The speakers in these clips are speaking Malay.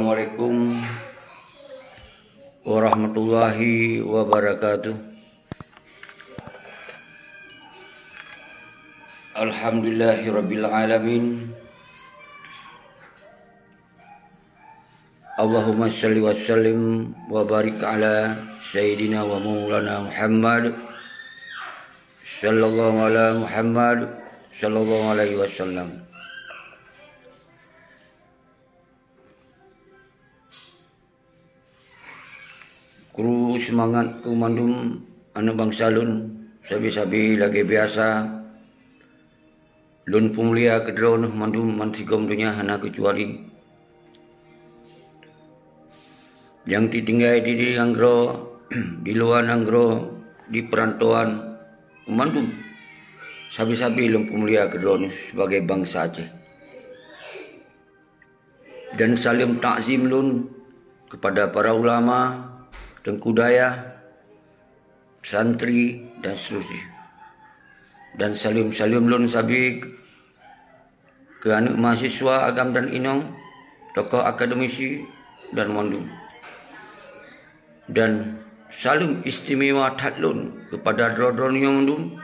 Assalamualaikum warahmatullahi wabarakatuh. Alhamdulillahirabbil alamin. Allahumma shalli wa sallim wa barik ala sayyidina wa maulana Muhammad sallallahu alaihi wasallam. Kru semangat kumandum anak bangsa lun sabi-sabi lagi biasa lun pumulia kedron mandum mansigom dunia hana kecuali yang ditinggai di anggro di luar anggro di perantauan mandum sabi-sabi lun pumulia kedron sebagai bangsa Aceh, dan salim takzim lun kepada para ulama, Tengku Dayah, santri dan seterusnya. Dan salim lun sabi ke anak mahasiswa agam dan inong, tokoh akademisi dan mandum. Dan salim istimewa tatlun kepada drodron yang mandum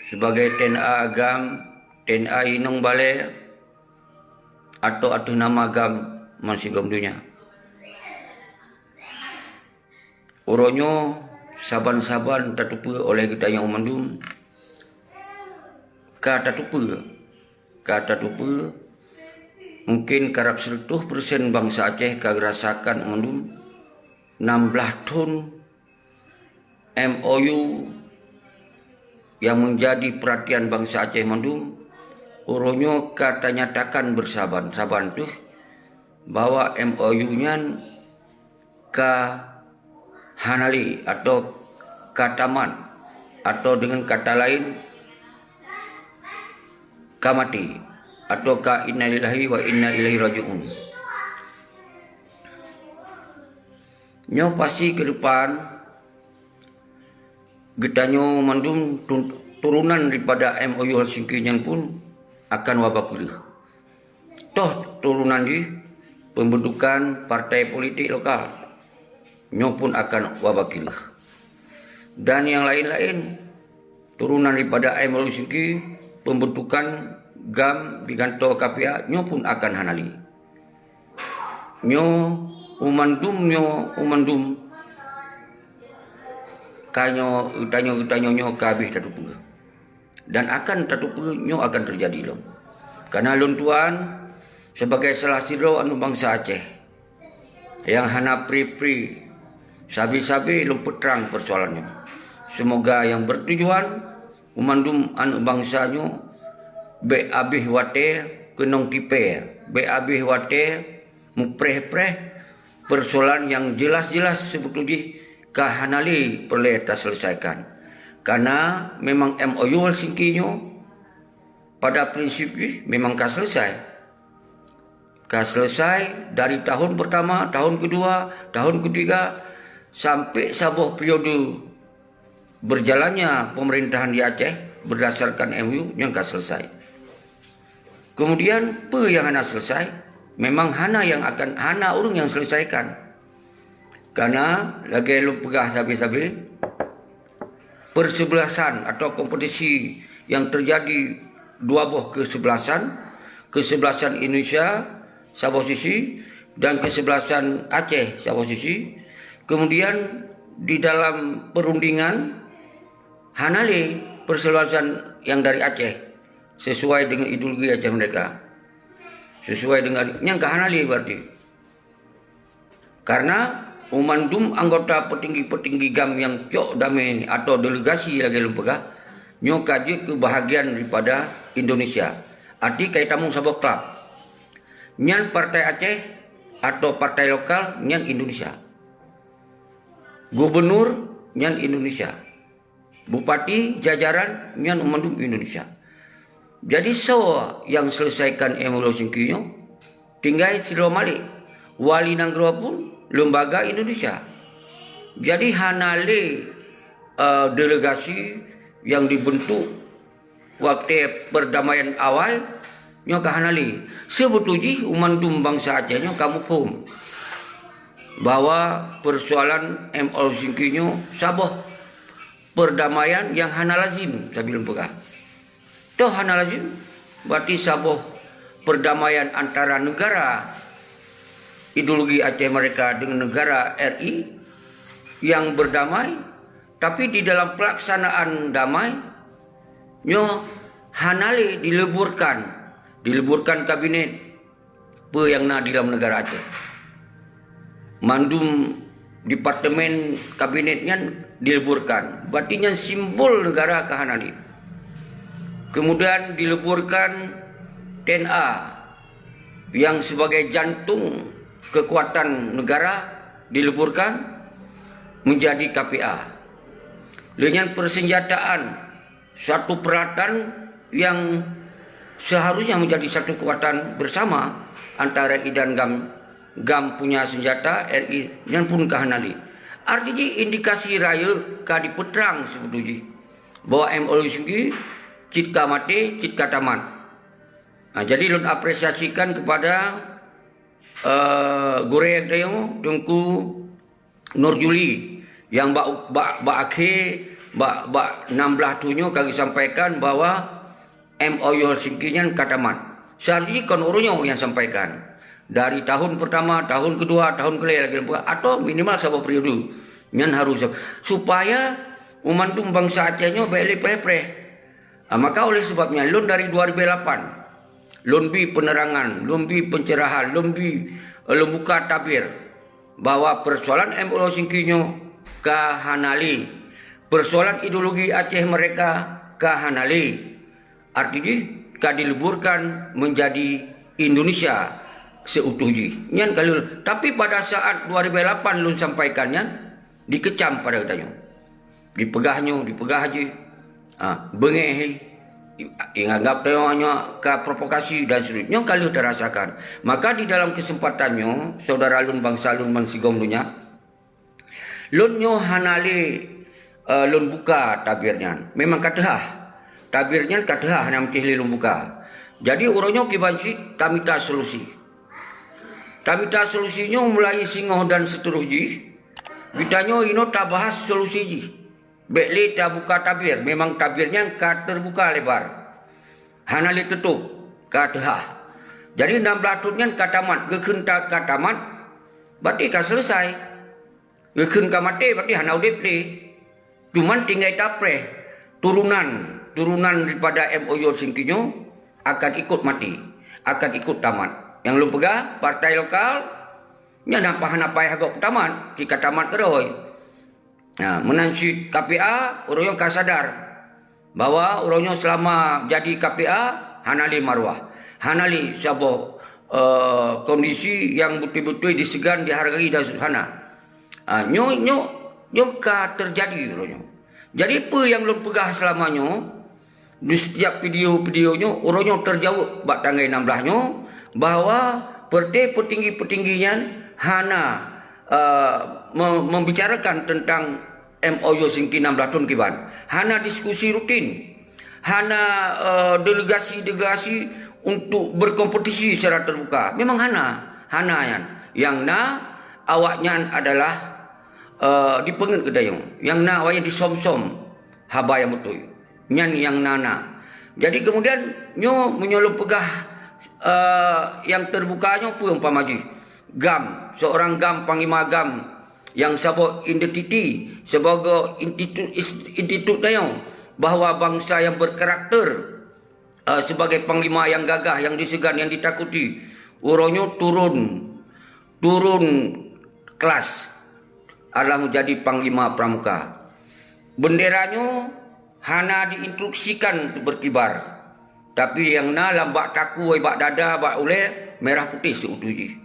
sebagai TNA agam, TNA inong balai atau nama agam masih dunia. Uronyo saban-saban tatupa oleh kita yang mandum kata tupa mungkin karab 100% bangsa Aceh kagerasakan mandum 16 ton MOU yang menjadi perhatian bangsa Aceh mandum. Uronyo kata nyatakan bersaban-saban tuh bahwa MOU-nya hanali atau kataman atau dengan kata lain kamati atau ka innalillahi wa inna ilaihi raji'un. Nyo pasti ke depan getanyo mandum turunan daripada MOU Helsinki yang pun akan wabak kuliah. Toh turunan di pembentukan partai politik lokal nyo pun akan wabakil, dan yang lain-lain turunan daripada MOU Helsinki pembentukan GAM di kantor KPA nyo pun akan hanali. Nyo umandum kanyo utanyo nyo kabih tatupu, dan akan tatupu nyo akan terjadi lom. Karena lun tuan sebagai salah siro anu bangsa Aceh yang hana pri sabi-sabi lumput terang persoalannya. Semoga yang bertujuan umandum anu bangsanya be abih wate kenong tipe, be abih wate mupreh-preh persoalan yang jelas-jelas sebetulnya kahanali perlu terselesaikan. Karena memang MOU Helsinki nyo pada prinsipnya memang selesai dari tahun pertama, tahun kedua, tahun ketiga, sampai sabuh periode berjalannya pemerintahan di Aceh berdasarkan MOU yang selesai. Kemudian apa yang hana selesai? Memang hana orang yang selesaikan. Karena lagi lu pegah sabi-sabi persebelasan atau kompetisi yang terjadi dua buah kesebelasan Indonesia sabuh sisi dan kesebelasan Aceh sabuh sisi. Kemudian di dalam perundingan hanali persebelasan yang dari Aceh sesuai dengan ideologi Aceh mereka, sesuai dengan yang hanali berarti. Karena umandum anggota petinggi-petinggi GAM yang cok damai atau delegasi lagi lempegah nyo kaji kebahagiaan daripada Indonesia. Arti kait tamung sabuh klub nyan partai Aceh atau partai lokal nyan Indonesia. Gubernur nyan Indonesia. Bupati jajaran nyan umandum Indonesia. Jadi yang selesaikan MOU Helsinki tinggal silo malik wali nanggro pun lembaga Indonesia. Jadi hanale delegasi yang dibentuk waktu perdamaian awal nyo kahanali. Sebetuji umandum bangsa Aceh nyo kamu pun bahwa persoalan MOU Singki nyo sabah perdamaian yang hana lazim sabilun pegah. Toh hana lazim berarti sabah perdamaian antara negara ideologi Aceh mereka dengan negara RI yang berdamai, tapi di dalam pelaksanaan damai nyo hanali dileburkan kabinet pe yang na di dalam negara Aceh. Mandum departemen kabinetnya dileburkan. Berarti nya simbol negara kahanali. Kemudian dileburkan TNA yang sebagai jantung kekuatan negara dileburkan menjadi KPA. Dengan persenjataan satu peralatan yang seharusnya menjadi satu kekuatan bersama antara RI dan GAM punya senjata, RI dan pun kahanali. Artinya indikasi raya ka dipeterang sebetulnya bahwa MOU Singki citka mati, citka tamat. Jadi lun apresiasikan kepada Goreng Dayo Tengku Nurjuli yang bak akhir bak 16 tunyo kami sampaikan bahwa MOU Singkinya katamat. Seharusnya kan orangnya yang sampaikan. Dari tahun pertama, tahun kedua, tahun kelima lagi atau minimal satu periode yang harus supaya umantum bangsa Acehnya baik lepre. Maka oleh sebabnya lon dari 2008 lon bi penerangan, lon bi pencerahan, lon bi lembuka tabir bahwa persoalan MOU Singkinya kahanali, persoalan ideologi Aceh mereka kahanali, artinya kadileburkan menjadi Indonesia seutuhnya. Nyan kalau tapi pada saat 2008 lun sampaikannya dikecam pada katanya. Dipegah aja. Bengeh inganggap tanya ke provokasi dan seterusnya kalau terasakan. Maka di dalam kesempatannya saudara lun bangsa lun Mansigom dunya lun nyo hanali lun buka tabirnya. Memang katah. Tabirnya katah nam cihli lun buka. Jadi urangnya kibansi tamita solusi. Tamita solusinya mulai singoh dan seterusnya. Bitanya ino tak bahas solusi ji. Bekli tak buka tabir. Memang tabirnya ka terbuka lebar. Hanali tutup ka tehah. Jadi 16 tahunnya katamat. Gekun tak katamat. Berarti ka selesai. Gekun ka mati berarti hana udip li. Cuman tinggal tapre. Turunan daripada MOU Singkinya akan ikut mati. Akan ikut tamat. Yang lu pegah partai lokal nya napa-napa agak tamat jika tamat teroi. Nah, menansi KPA urang ka sadar bahwa urangnya selama jadi KPA hanali marwah. Hanali sabo kondisi yang betul-betul disegan, dihargai dan sederhana. Nyo ka terjadi urangnya. Jadi apa yang lu pegah selamanya di setiap video-videonya urangnya terjawab bak tanggal 16-nya bahwa petinggi-petingginya hana membicarakan tentang MOU Singki 16 tahun kiban. Hana diskusi rutin. Hana delegasi untuk berkompetisi secara terbuka. Memang hana yang awaknya adalah dipengen kedayung. Yang awaknya disom-som haba yang betul. Yang nana. Jadi kemudian nyo menyolong pegah yang terbukanya pun pamaji GAM, seorang GAM, Panglima GAM yang sebuah identiti sebagai institut dayung bahwa bangsa yang berkarakter sebagai panglima yang gagah, yang disegan, yang ditakuti, urangnya turun kelas adalah menjadi panglima pramuka. Benderanya hana diinstruksikan untuk berkibar. Tapi yang na lambak taku, bak dada, bak ule, merah putih seutuhnya.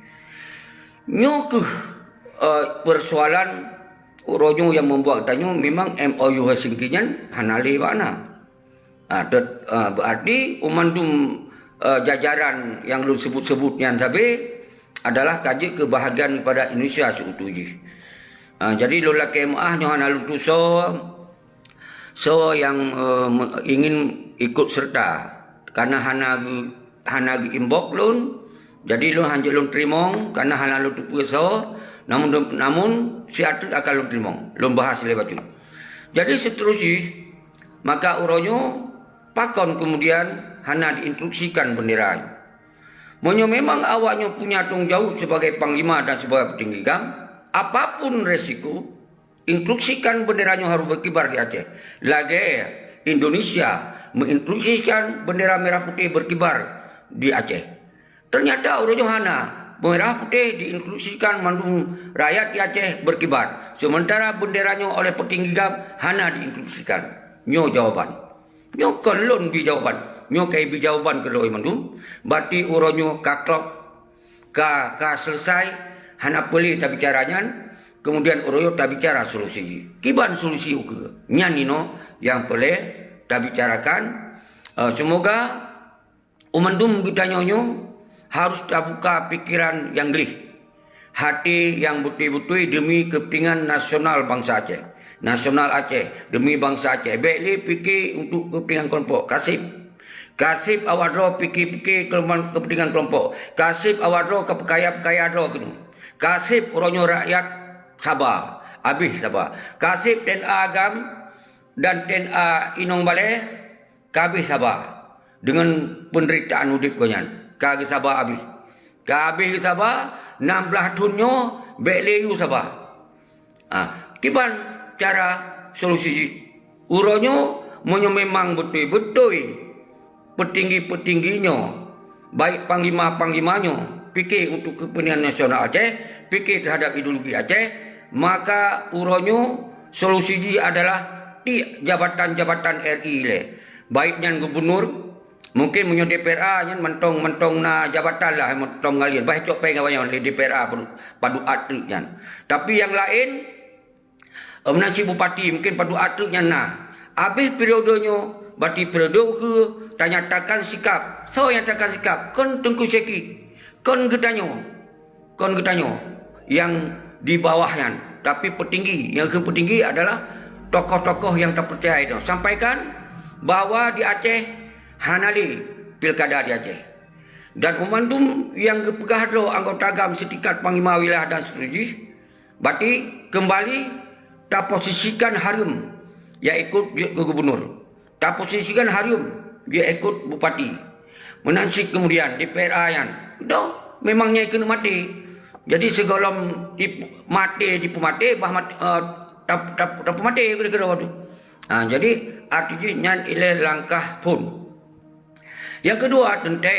Nyo ke persoalan urangnya yang membuat tanya memang MOU Singkinya hanali mana. Berarti umandum jajaran yang lu sebut-sebutnya tadi adalah kaji kebahagiaan pada Indonesia seutuhnya. Jadi lola KMA nyo hanalu so yang ingin ikut serta. Karena hana hana gi imbok lun. Jadi lun hanjek lun trimong karena hana lun tu puso. Namun si atlet akan lun trimong. Lun bahas le baju. Jadi seterusnya maka uronyo pakon kemudian hana diinstruksikan bendera. Monyo memang awaknya punya tanggung jawab sebagai panglima dan sebagai petinggi gam, apapun resiko, instruksikan benderanya harus berkibar di Aceh. Lagi Indonesia menginstruksikan bendera merah putih berkibar di Aceh. Ternyata orang Johana merah putih diinstruksikan mandung rakyat di Aceh berkibar. Sementara benderanya oleh petinggi gam hana diinstruksikan. Nyo jawaban. Nyo kelon bi jawaban. Nyo kai bi jawaban ke doi mandung. Berarti uronyo kaklok ka selesai hana peli tak bicaranya. Kemudian uronyo tak bicara solusi. Kiban solusi uke. Nyanino yang pele tak bicarakan. Semoga umandum kita nyonyo harus terbuka pikiran yang gelih. Hati yang betul-betul demi kepentingan nasional bangsa Aceh. Nasional Aceh demi bangsa Aceh. Baiklah fikir untuk kepentingan kelompok. Kasih awak roh fikir-fikir kepentingan kelompok. Kasih awak roh kepekaya-pekaya roh kenu. Kasih orangnya rakyat sabar. Habis sabar. Kasih TNA Agam dan TNA Inong Balai. Kabih sabar. Dengan penderitaan udip konyan. Kabih sabar habis. Kabih sabar. 16 tunyo. Bekleyu sabar. Kiban cara solusi. Uronyo memang betul-betul petinggi-petingginya, baik panglima-panglimanya, fikir untuk kepentingan nasional Aceh, fikir terhadap ideologi Aceh, maka uronyo solusi adalah di jabatan-jabatan RI le. Baiknya gubernur, mungkin menyo DPRA nya mentong na jabatan lah, mentong ngalir. Baik cok pengen banyak di DPRA padu atletnya. Tapi yang lain, menansi bupati mungkin padu atletnya nah. Habis periodenya, berarti periode ke nyatakan sikap. So yang nyatakan sikap. Kon Tengku Syeki. Kon getanyo. Yang di bawahnya. Tapi petinggi. Yang petinggi adalah tokoh-tokoh yang terpercaya itu. Sampaikan bahawa di Aceh hanali pilkada di Aceh. Dan umandum yang kepegah do anggota agam setingkat panglima wilayah dan seterusnya. Berarti kembali tak posisikan harum yang ikut gubernur. Tak posisikan harum dia ikut bupati. Menansik kemudian DPRA yang dah memangnya kena mati. Jadi segolom dipu mati bah mati tak mati kira-kira waktu. Jadi artinya ile langkah pun. Yang kedua tentu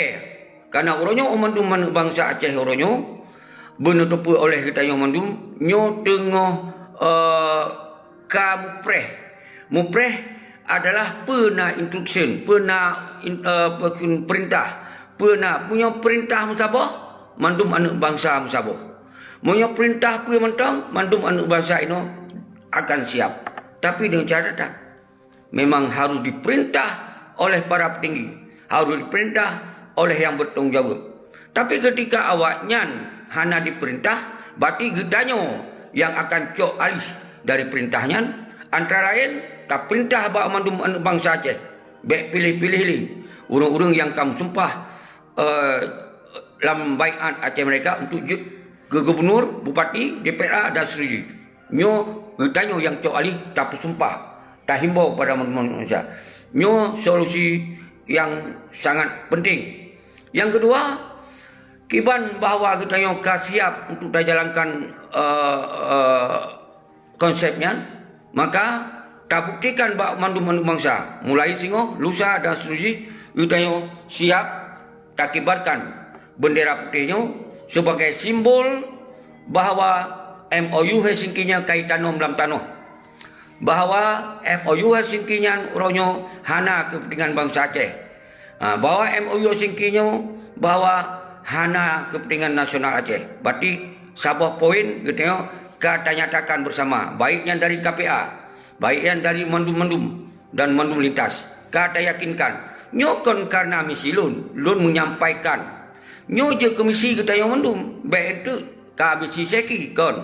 karena orangnya umandum bangsa Aceh orangnya benutup oleh kita yang umandum nyo tengah mupreh adalah pernah instruction, pernah perintah, pernah punya perintah musabah, mandum anak bangsa musabah. Punya perintah punya mentang, mandum anak bangsa ini akan siap. Tapi dengan catatan, memang harus diperintah oleh para petinggi, harus diperintah oleh yang bertanggung jawab. Tapi ketika awaknya hanya diperintah, berarti gedanyo yang akan cok alih dari perintahnya, antara lain tak perintah bak mandum anak bangsa Aceh. Baik pilih-pilih ni. Urang-urang yang kamu sumpah dalam baiat Aceh mereka untuk ke gubernur, bupati, DPRA dan seterusnya. Nyo getanyo yang cok alih tak bersumpah. Tak himbau pada manusia. Nyo solusi yang sangat penting. Yang kedua, kiban bahawa getanyo siap untuk dijalankan konsepnya, maka tak buktikan bak mandum bangsa mulai singo, lusa dan seterusnya utanyo siap tak kibarkan bendera putihnya sebagai simbol bahawa MOU Helsinki-nya kaitan dalam tanah. Bahawa MOU Helsinki-nya uronyo hana kepentingan bangsa Aceh. Bahawa MOU Helsinki-nya bahawa hana kepentingan nasional Aceh. Berarti sebuah poin gitu kata nyatakan bersama baiknya dari KPA, baiknya dari mandum-mandum dan mandum lintas. Kata yakinkan nyokon karena misi lun menyampaikan nyo je komisi kita yang mandum baik itu ka misi seki kon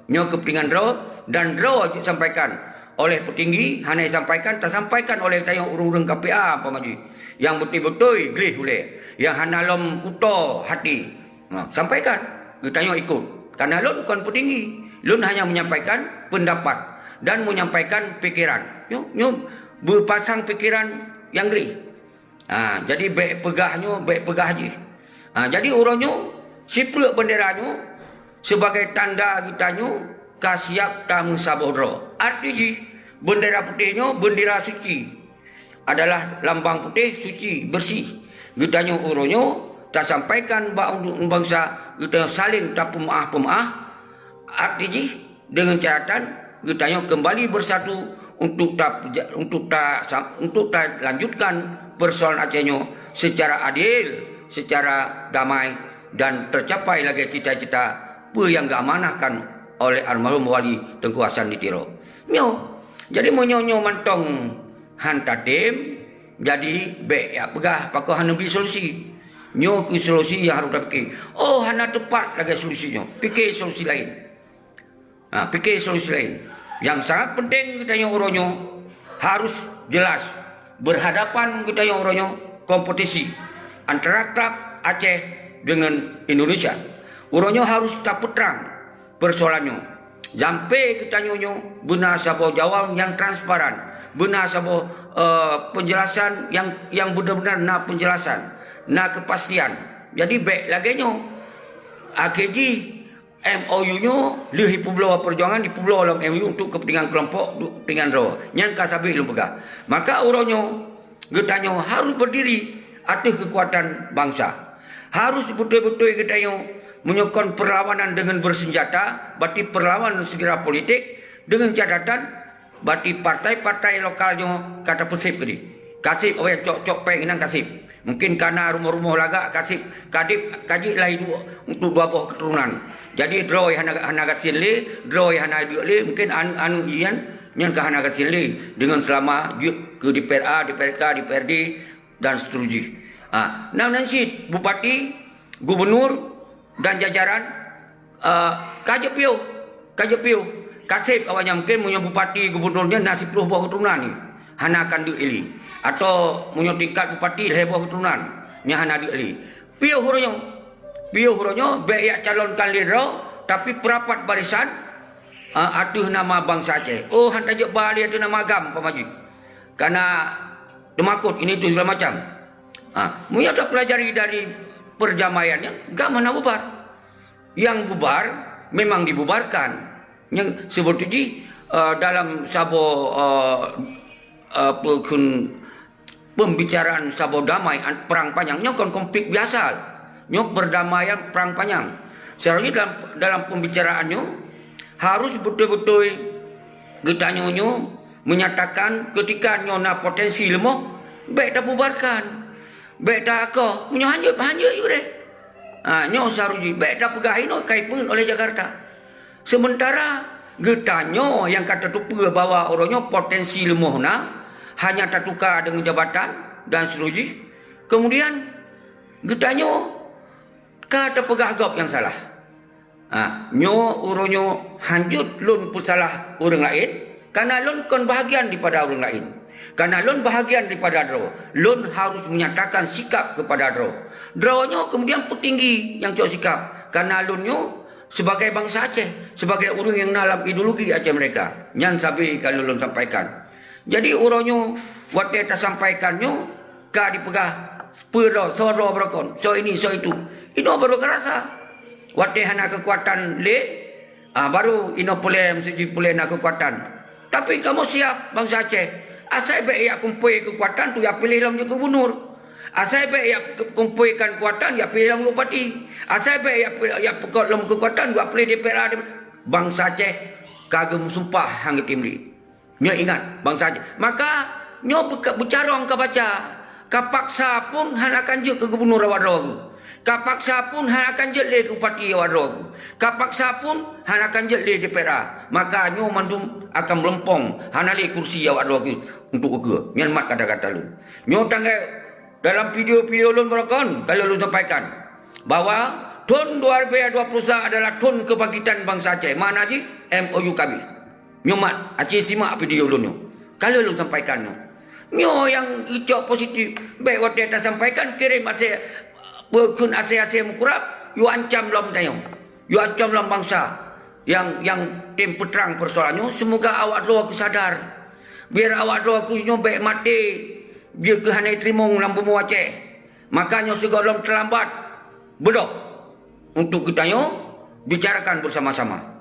nyo kepentingan draw dan draw je sampaikan oleh petinggi, hanya sampaikan, tak sampaikan oleh tayang urung-urung KPA apa maji. Yang betul-betul gelih boleh. Yang hana lom kuto hati. Sampaikan, tayang ikut. Karena lon bukan petinggi. Lon hanya menyampaikan pendapat dan menyampaikan pikiran. Nyo berpasang pikiran yang gelih. Jadi baik pegah je. Jadi orangnya sipul benderanya sebagai tanda kitanya kasiap tamu sabodro. Artinya bendera putihnya bendera suci. Adalah lambang putih suci bersih. Kitanya orangnya tak sampaikan bangsa kita saling tak pemaaf. Artinya dengan catatan kitanya kembali bersatu untuk lanjutkan persoalan Acehnya secara adil, secara damai dan tercapai lagi cita-cita yang diamanahkan oleh almarhum Wali Tengku Hasan di Tiro. Jadi menyonyo mantong hantar tim jadi ya pegah pakai hanabi solusi. Nyo ke solusi yang harus fikir. Hana tepat lagi solusinya. Fikir solusi lain. Fikir solusi lain. Yang sangat penting kita yang orangnya harus jelas berhadapan kita yang orangnya kompetisi antara klub Aceh dengan Indonesia. Orangnya harus tak terang persoalannya. Sampai kita nyonyo benar sabo jawab yang transparan, benar sabo penjelasan yang benar-benar nak penjelasan, nak kepastian. Jadi baik lagi nyo AKJ MOU-nya lehi Pulau Perjuangan di Pulau dalam MOU untuk kepentingan kelompok, kepentingan roh. Yang kasabi belum pegang. Maka orangnya getanya harus berdiri atas kekuatan bangsa. Harus betul-betul getanya menyokong perlawanan dengan bersenjata, berarti perlawanan segera politik dengan catatan berarti partai-partai lokalnya kata pesip tadi. Kasip apa cok-cok penginang kasip. Mungkin karena rumah-rumah lagak kasip kadip kaji lain untuk dua buah keturunan. Jadi droy hana gasinle, droy hana diole mungkin anu ian nyan ke hana gasinle dengan selama ke DPRA, DPRK, DPRD dan seterusnya. Nanti bupati, gubernur dan jajaran kajepio kasip awalnya mungkin punya bupati gubernurnya nasi puluh buah keturunan ni hana akan diili atau punya tingkat bupati buah keturunan nya hana diili pio huronyo beyak calonkan lidro tapi perapat barisan atuh nama bangsa Aceh hantar je bali atuh nama agam pamaji karena demakut ini tu segala macam munya tak pelajari dari perdamaiannya enggak mana bubar. Yang bubar memang dibubarkan. Yang seperti dalam sabo pembicaraan sabo damai perang panjang nyokon konflik biasa. Nyok perdamaian perang panjang. Seharusnya dalam pembicaraannya harus betul-betul kita nyonyo menyatakan ketika nyona potensi lemah baik dah bubarkan. Baik dah kau punya hanjut juga deh. Nyo saruji baik dah pegahin kaipun oleh Jakarta. Sementara getanyo yang kata tu bawa orangnya potensi lemah hanya tertukar dengan jabatan dan seterusnya. Kemudian getanyo kata pegah gop yang salah. Nyo orangnya hanjut lun pusalah orang lain karena lun kon bahagian daripada orang lain. Karena lon bahagian daripada draw. Lon harus menyatakan sikap kepada draw. Drawnya kemudian petinggi yang cok sikap. Karena lonnya sebagai bangsa Aceh. Sebagai orang yang dalam ideologi Aceh mereka. Yang sabi kalau lon sampaikan. Jadi orangnya waktu kita sampaikannya. Ka dipegah. Sepeda, soro berkon. So ini, so itu. Ini baru kerasa. Waktu hana kekuatan le. Baru ini boleh mesti boleh nak kekuatan. Tapi kamu siap bangsa Aceh. Asal baik ia kumpul kekuatan tu ia pilih dalam gubernur. Asal baik ia kumpulkan kekuatan ia pilih dalam bupati. Asal baik ia dalam kekuatan ia pilih DPRA. Bangsa Aceh kagum sumpah hang timli. Nyo ingat bangsa Aceh. Maka nyo bercarong ke baca. Kapaksa pun han akan je ke gubernur awak. Kapaksa pun han akan je le ke bupati awak. Kapaksa pun han akan je le DPRA. Maka nyo mandum akan melempong hanali kursi awak untuk ke Myanmar kata-kata lu. Nyo tanggal dalam video-video lu merakon kalau lu sampaikan bahwa tahun 2021 adalah tahun kebangkitan bangsa Aceh. Mana ji MOU kami. Nyomat Aceh simak video lu nyo. Kalau lu sampaikan nyo. Nyo yang icok positif. Baik waktu kita sampaikan kirim Aceh pekun Aceh mukurap. Yu ancam lam tayong. Yu ancam lam bangsa yang tim peterang persoalannya. Semoga awak doa aku sadar. Biar awak doa aku nyo baik mati. Biar kehanai terimong lam bumi Aceh. Makanya segala terlambat. Bedoh. Untuk kita nyo bicarakan bersama-sama.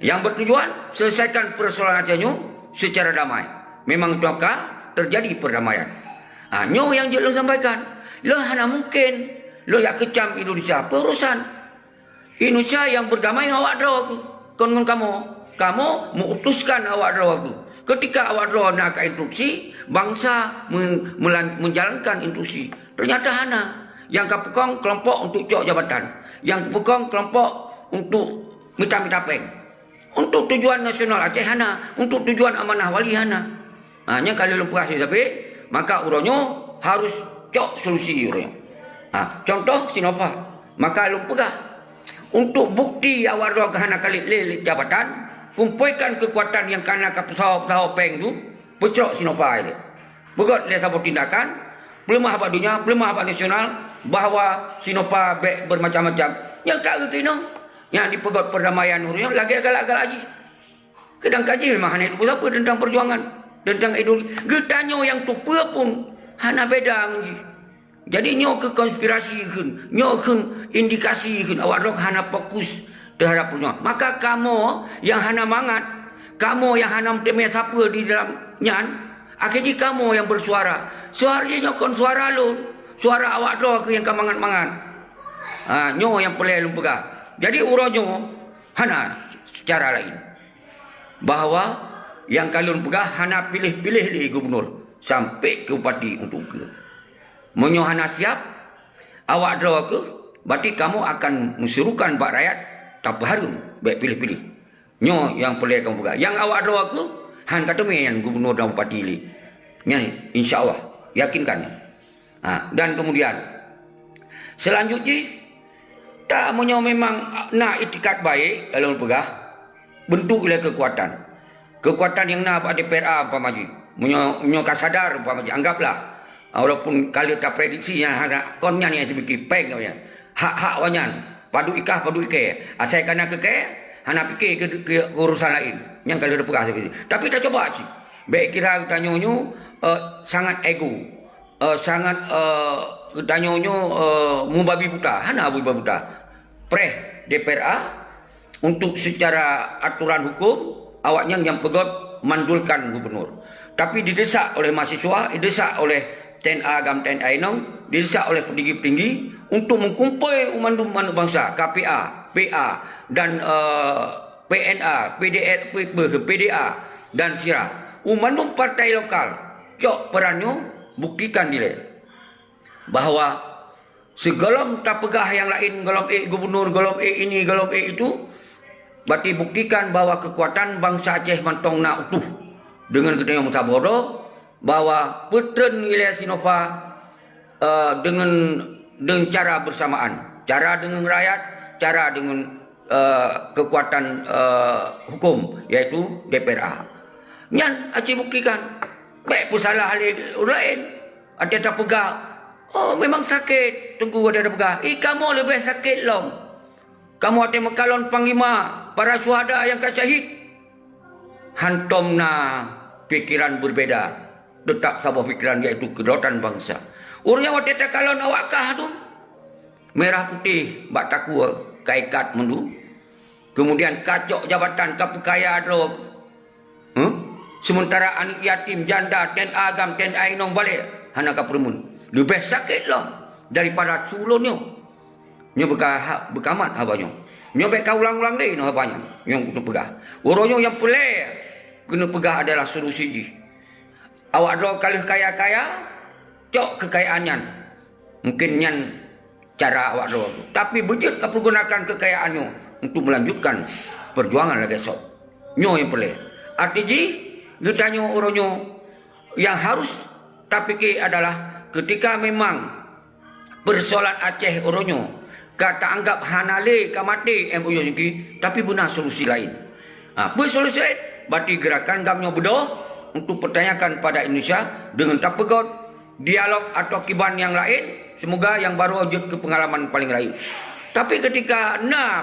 Yang bertujuan selesaikan persoalan Aceh nyo secara damai. Memang itu akan terjadi perdamaian. Nyo yang je lo sampaikan. Lo hanya mungkin lo yang kecam Indonesia. Perusahaan Indonesia yang berdamai awak draw aku. Kamu mengutuskan awak draw aku. Ketika awak draw nak instruksi, bangsa menjalankan instruksi. Ternyata hana yang kepekong kelompok untuk cok jabatan. Yang kepekong kelompok untuk minta-minta peng. Untuk tujuan nasional Aceh hana, untuk tujuan amanah wali hana. Hanya kalau lupa hasil tapi maka uronyo harus cok solusi uronyo. Contoh Sinopha, maka lupa untuk bukti awak roh hana kali lelit jabatan, kumpulkan kekuatan yang karena pesawat peng tu, pecok Sinopha ini. Begot le sabot tindakan, pelemah apa dunia, pelemah apa nasional, bahawa Sinopha bermacam-macam. Yang tak gitu no. Yang dipegot perdamaian urunya lagi agak-agak lagi. Kedang kaji memang hanya itu apa tentang perjuangan, tentang ideologi. Getanyo yang tu pun hana beda ngi. Jadi nyo ke konspirasi kun, nyo kun indikasi kun awak roh hana fokus terhadap perjuangan. Maka kamu yang hana mangat, kamu yang hana temeh siapa di dalam nyan, akhirnya kamu yang bersuara. Suaranya nyo kon suara lu, suara awak roh yang kamangan-mangan. Nyo yang perlu lupa. Jadi uronyo hana secara lain. Bahawa yang kalian pegah hana pilih-pilih di gubernur sampai ke bupati untuk ke. Menyo hana siap awak draw ke, berarti kamu akan menserukan bak rakyat tak harum baik pilih-pilih. Nyo yang perlu kamu pegah. Yang awak draw ke han kata yang gubernur dan bupati ini. Nyan insya-Allah yakinkan. Dan kemudian selanjutnya tak menyo memang nak itikat baik kalau pegah bentuk oleh kekuatan. Kekuatan yang nak pada DPRA apa maju. Menyo kasadar apa maju. Anggaplah walaupun kali tak prediksi yang ada konnya ni sedikit peng ya. Hak-hak wanyan, padu ikah padu ike. Asal kena keke, hana fikir ke urusan lain. Yang kalau ada pegah seperti. Tapi dah coba sih. Baik kira tanyonyo sangat ego. Sangat tanyonyo mubabi buta. Hana mubabi buta. Preh DPRA untuk secara aturan hukum awaknya yang pegot mandulkan gubernur. Tapi didesak oleh mahasiswa, didesak oleh TNA Agam TNA Inong, didesak oleh petinggi-petinggi untuk mengkumpul umat bangsa, KPA, PA dan PNA, PDA dan SIRA. Umat partai lokal, cok perannya buktikan dia bahawa segolong tak pegah yang lain, golong gubernur, golong ini, golong itu, berarti buktikan bahawa kekuatan bangsa Aceh mantong nak utuh dengan kita yang musabodo, bahawa petren wilayah Sinopha dengan cara bersamaan, cara dengan rakyat, cara dengan kekuatan hukum, yaitu DPRA. Nyan Aceh buktikan, baik pusalah hal lain, ada tak pegah. Oh memang sakit. Tunggu ada pegah. Kamu lebih sakit long. Kamu ada mekalon panglima para syuhada yang syahid. Hantom na pikiran berbeda. Tetap sebuah pikiran yaitu kedaulatan bangsa. Urnya waktu kalon awakkah tu. Merah putih bak taku kaikat mendu. Kemudian kacok jabatan kapukaya drog. Sementara anak yatim janda TNA Agam TNA Inong balik hana kapermun. Lebih sakit lah daripada sulunnya. Nyo bekamat habanya. Nyo baik ulang-ulang deh no habanya. Yang kena pegah. Orangnya yang pelai kena pegah adalah solusi. Awak draw kali kaya-kaya, cok kekayaannya. Mungkin nyan cara awak draw. Tapi bejut kau pergunakan kekayaannya untuk melanjutkan perjuangan lagi esok. Nyo yang pelai. Artinya, kita nyo orangnya yang harus tak fikir adalah ketika memang persoalan Aceh Oronyo kata anggap hanale kamate MOU tapi benar solusi lain. Bersolusi lain bati gerakan gamnya bedoh untuk pertanyakan pada Indonesia dengan tak pegot dialog atau kiban yang lain, semoga yang baru wujud ke pengalaman paling rayu. Tapi ketika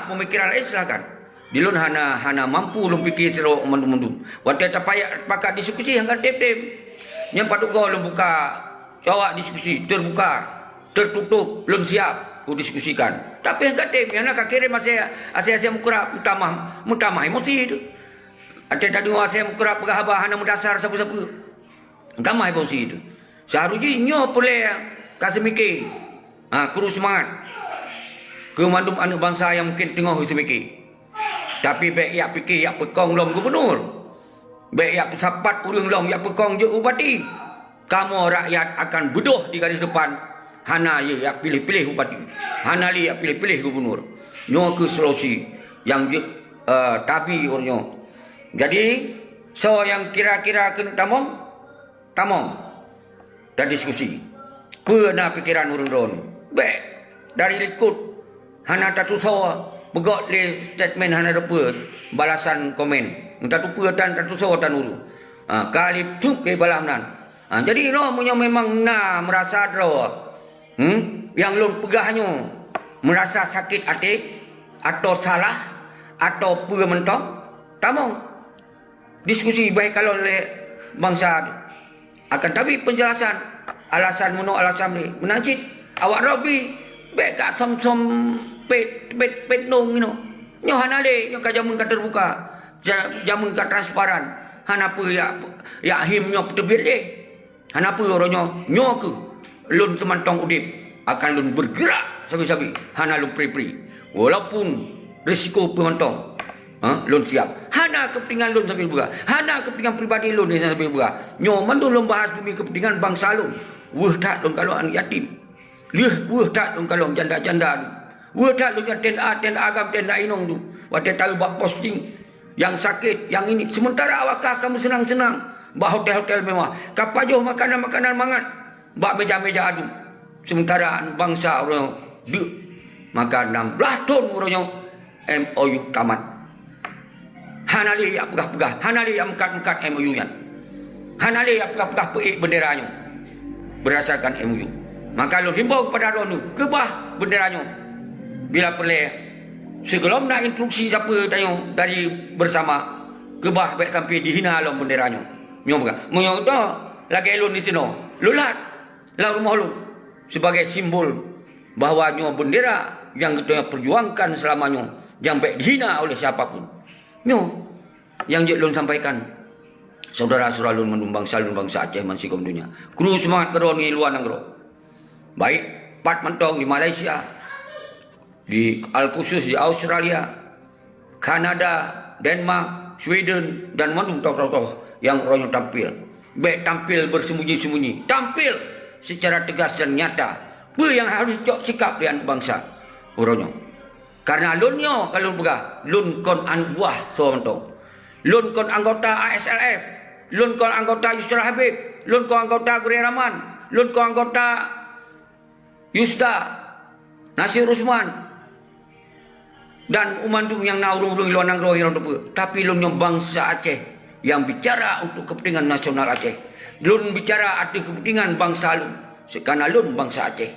pemikiran lain silakan. Dilun hana mampu lum fikir sero mendum-mendum. Waktu pakai diskusi hanggan tem-tem. Yang patut kau lum buka jawab diskusi terbuka, tertutup, lum siap ku diskusikan. Tapi hanggan tem yang nak kirim masih mukurap mutamah emosi itu. Ada tadi saya mukurap pegahaba hana mendasar siapa-siapa. Mutamah emosi itu. Seharusnya nyo boleh kasih mikir. Kurus semangat. Kemandum anak bangsa yang mungkin tengah semikir. Tapi baik yak fikir yak pekong lom gubernur. Baik yak pesapat urang lom yak pekong je bupati. Kamu rakyat akan bedoh di garis depan. Hana ye yak pilih-pilih bupati. Hana li yak pilih-pilih gubernur. Nyo ke solusi yang tabi ornyo. Jadi so yang kira-kira kena tamong dan diskusi. Pernah pikiran urang ron. Baik dari likut hana tatu sawa begot le statement hana dapat balasan komen tatu dan tatu sawa tan uru kali tuk ke balamnan jadi no punya memang merasa dro yang lun pegahnya merasa sakit hati atau salah atau pe mentong tamong diskusi baik kalau oleh bangsa akan tapi penjelasan alasan alasan ni menajid awak Robi baik kat som pet nong nyo hanale nyo ka jamun ka terbuka jamun ka transparan hanapa ya him nyo tebit deh hanapa oronyo nyo ke lun semantong udip akan lun bergerak sabi-sabi hana lun pri-pri walaupun risiko pemantong lun siap hana kepentingan lun sambil buka hana kepentingan pribadi lun sambil buka nyo mandu lun bahas demi kepentingan bangsa lun tak lun kalau anak yatim tak lun kalau janda-janda tak lun tenda agam tenda inong tu waktu tahu buat posting yang sakit yang ini sementara awakah kamu senang-senang bah hotel-hotel mewah kapajoh makanan-makanan mangat bak meja-meja adu sementara bangsa orang duk makan 16 ton orangnya MOU tamat hanali yang pegah-pegah hanali yang mengkat-mengkat MOU nya hanali yang pegah-pegah peik benderanya berdasarkan MOU maka lu himbau kepada Ronu kebah benderanya bila perlu sebelum nak instruksi siapa tanya dari bersama kebah baik sampai dihina dalam benderanya nyom bukan menyo tu lagi elon di sini lulat la rumah lu sebagai simbol bahawa nyo bendera yang kita perjuangkan selamanya yang baik dihina oleh siapapun nyo yang jelun sampaikan saudara-saudara lun bangsa Aceh mansikom dunia kru semangat kero ni luar negara baik pat mentong di Malaysia di Al-Khusus di Australia, Kanada, Denmark, Sweden dan mandung tokoh-tokoh yang orangnya tampil. Baik tampil bersembunyi-sembunyi, tampil secara tegas dan nyata. Apa yang harus cok sikap di anak bangsa orangnya. Karena lunnya kalau pegah, lun kon anak buah somentong. Lun kon anggota ASLF, lun kon anggota Yusra Habib, lun kon anggota Guri Rahman, lun kon anggota Yusda, Nasir Usman, dan umandum yang naurung-urung luar negara yang tapi lunnya bangsa Aceh yang bicara untuk kepentingan nasional Aceh. Lun bicara ada kepentingan bangsa lun. Sekarang lun bangsa Aceh.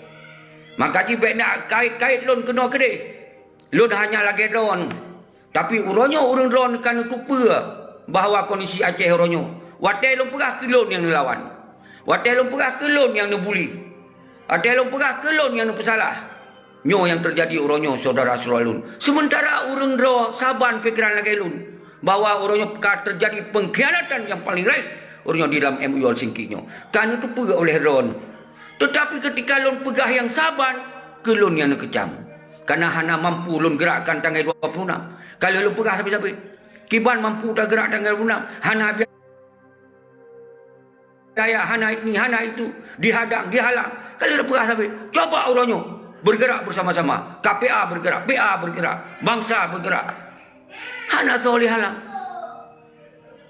Maka jika nak kait-kait lun kena kedai. Lun hanya lagi drone. Tapi uronyo urang drone kan lupa bahawa kondisi Aceh uronyo. Watai lun perah ke lun yang lawan. Watai lun perah ke lun yang ngebuli. Watai lun perah ke lun yang bersalah. Nyo yang terjadi uronyo saudara-saudara lun. Sementara urang dro saban pikiran lagi lun bahawa uronyo terjadi pengkhianatan yang paling raih uronyo di dalam MOU Helsinki nyo. Kan itu pegah oleh ron. Tetapi ketika lun pegah yang saban ke lun yang kecam. Karena hana mampu lun gerakkan tanggal 26. Kalau lun pegah sampai-sampai kiban mampu tak gerak tanggal 26. Hana biaya hana ini hana itu dihadang dihalang. Kalau lun pegah sampai coba uronyo bergerak bersama-sama. KPA bergerak, PA bergerak, bangsa bergerak. Hana soleh halang.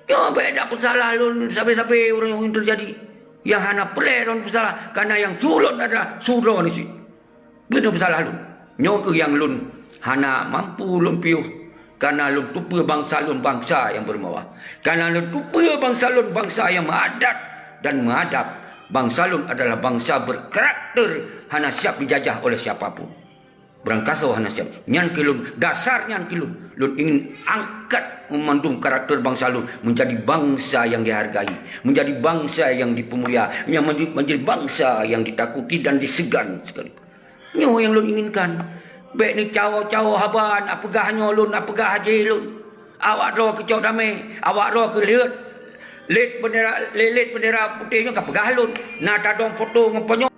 Ya, beda pesalah lun sampai-sampai orang yang terjadi. Yang hana pelai lun pesalah. Karena yang sulun adalah surau ni si. Beda pesalah lun. Nyo ke yang lun hana mampu lun piuh Karena lu tupa bangsa lun bangsa yang bermawah. Karena lu tupa bangsa lun bangsa yang mengadat dan menghadap. Bangsa lun adalah bangsa berkarakter, hana siap dijajah oleh siapapun. Berangkasa hana siap. Nyan kilun, dasar nyan kilun. Lun ingin angkat memandung karakter bangsa lun menjadi bangsa yang dihargai, menjadi bangsa yang dipemulia, menjadi bangsa yang ditakuti dan disegan sekali. Nyo yang lun inginkan. Baik ni cawa-cawa haban, apakah nyolun, apakah haji lun. Awak roh ke cau damai, awak roh ke lihat. Let bendera putihnya kapagah lun. Nata dong foto ngomponyo.